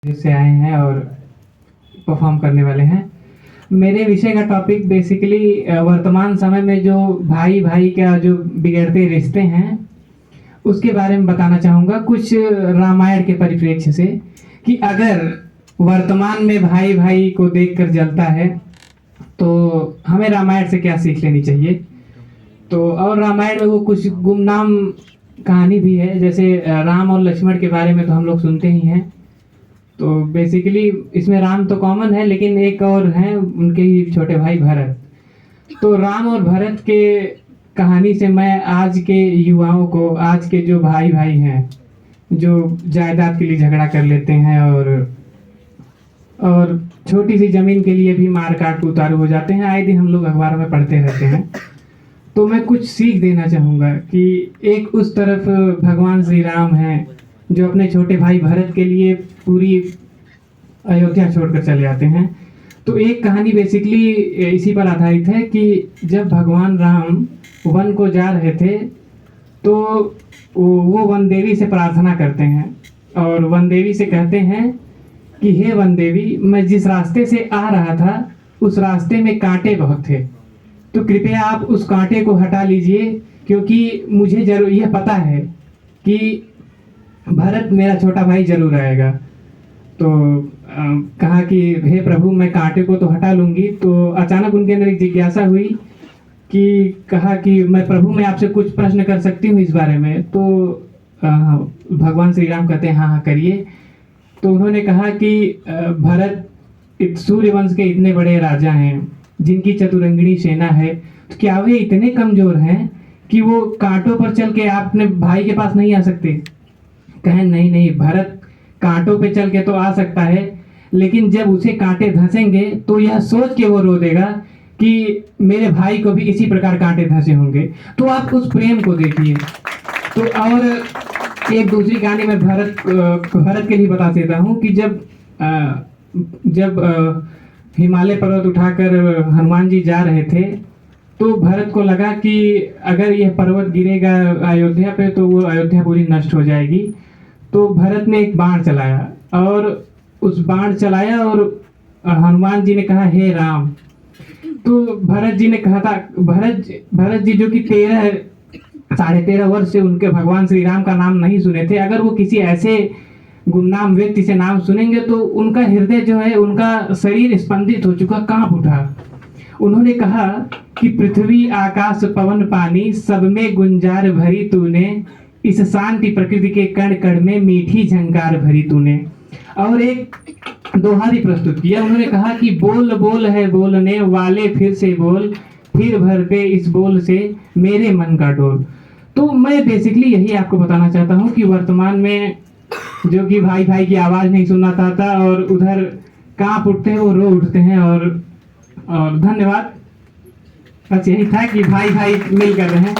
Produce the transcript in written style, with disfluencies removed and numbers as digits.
से आए हैं और परफॉर्म करने वाले हैं। मेरे विषय का टॉपिक बेसिकली वर्तमान समय में जो भाई भाई का जो बिगड़ते रिश्ते हैं उसके बारे में बताना चाहूँगा, कुछ रामायण के परिप्रेक्ष्य से, कि अगर वर्तमान में भाई भाई को देखकर जलता है तो हमें रामायण से क्या सीख लेनी चाहिए। तो और रामायण में वो कुछ गुमनाम कहानी भी है, जैसे राम और लक्ष्मण के बारे में तो हम लोग सुनते ही हैं। तो बेसिकली इसमें राम तो कॉमन है, लेकिन एक और हैं उनके ही छोटे भाई भरत। तो राम और भरत के कहानी से मैं आज के युवाओं को, आज के जो भाई भाई हैं जो जायदाद के लिए झगड़ा कर लेते हैं और छोटी सी जमीन के लिए भी मार काट उतारू हो जाते हैं, आए दिन हम लोग अखबार में पढ़ते रहते हैं। तो मैं कुछ सीख देना चाहूँगा कि एक उस तरफ भगवान श्री राम हैं जो अपने छोटे भाई भरत के लिए पूरी अयोध्या छोड़कर चले जाते हैं। तो एक कहानी बेसिकली इसी पर आधारित है कि जब भगवान राम वन को जा रहे थे तो वो वन देवी से प्रार्थना करते हैं और वन देवी से कहते हैं कि हे वन देवी, मैं जिस रास्ते से आ रहा था उस रास्ते में कांटे बहुत थे, तो कृपया आप उस कांटे को हटा लीजिए, क्योंकि मुझे जरूर यह पता है कि भरत मेरा छोटा भाई जरूर आएगा। तो कहा कि हे प्रभु, मैं कांटे को तो हटा लूँगी। तो अचानक उनके अंदर एक जिज्ञासा हुई कि कहा कि मैं प्रभु, मैं आपसे कुछ प्रश्न कर सकती हूँ इस बारे में। तो भगवान श्री राम कहते हैं हाँ हाँ करिए। तो उन्होंने कहा कि भरत सूर्यवंश के इतने बड़े राजा हैं जिनकी चतुरंगिणी सेना है, तो क्या वे इतने कमज़ोर हैं कि वो कांटों पर चल के आप अपने भाई के पास नहीं आ सकते? कहें नहीं नहीं, भरत कांटों पे चल के तो आ सकता है, लेकिन जब उसे कांटे धंसेंगे तो यह सोच के वो रो देगा कि मेरे भाई को भी इसी प्रकार कांटे धंसे होंगे। तो आप उस प्रेम को देखिए। तो और एक दूसरी कहानी मैं भरत के लिए बता देता हूँ कि जब हिमालय पर्वत उठाकर हनुमान जी जा रहे थे तो भरत को लगा कि अगर यह पर्वत गिरेगा अयोध्या पे तो वो अयोध्या पूरी नष्ट हो जाएगी। तो भरत ने एक बाण चलाया और उस बाण चलाया और हनुमान जी ने कहा हे राम। तो भरत जी ने कहा था, भरत जी जो कि 13.5 वर्ष से उनके भगवान श्री राम का नाम नहीं सुने थे, अगर वो किसी ऐसे गुमनाम व्यक्ति से नाम सुनेंगे तो उनका हृदय जो है, उनका शरीर स्पंदित हो चुका, कांप उठा। उन्होंने कहा कि पृथ्वी आकाश पवन पानी सब में गुंजार भरी तूने, इस शांति प्रकृति के कण कण में मीठी झंकार भरी तूने। और एक दोहा भी प्रस्तुत किया। उन्होंने कहा कि बोल बोल है बोलने वाले, फिर से बोल, फिर भर दे इस बोल से मेरे मन का डोल। तो मैं बेसिकली यही आपको बताना चाहता हूँ कि वर्तमान में जो कि भाई भाई की आवाज़ नहीं सुनना चाहता और उधर कांप उठते हैं, वो रो उठते हैं। और धन्यवाद। बस यही था कि भाई भाई मिल कर रहे हैं।